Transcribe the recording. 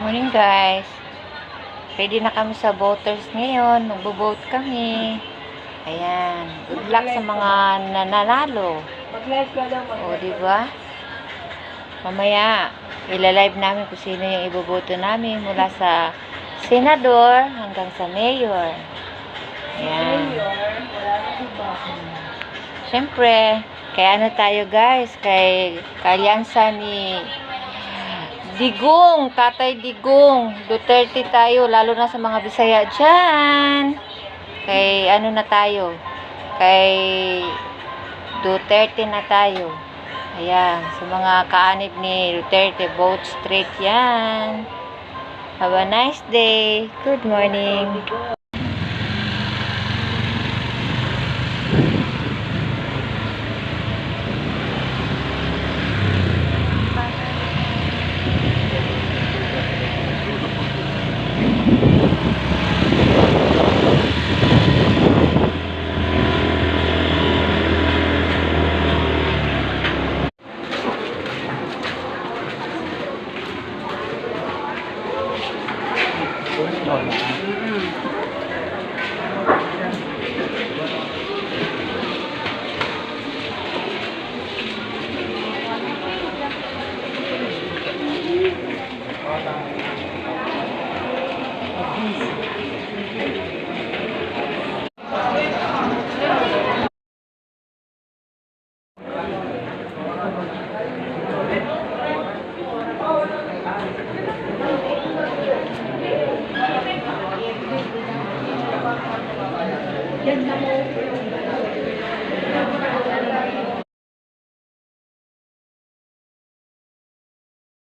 Morning guys. Ready na kami sa voters ngayon. Magbo-vote kami. Ayan. Good luck sa mga nananalo. Mag-live ka daw. O, diba? Mamaya, ilalive namin kung sino yung iboboto namin mula sa senador hanggang sa mayor. Ayan. Wala na iba. Siyempre, kaya ano tayo guys, kay kalyansa ni Digong, Tatay Digong, Duterte tayo, lalo na sa mga Bisaya dyan. Kay ano na tayo, kay Duterte na tayo. Ayan, sa mga kaanib ni Duterte, vote straight yan. Have a nice day. Good morning.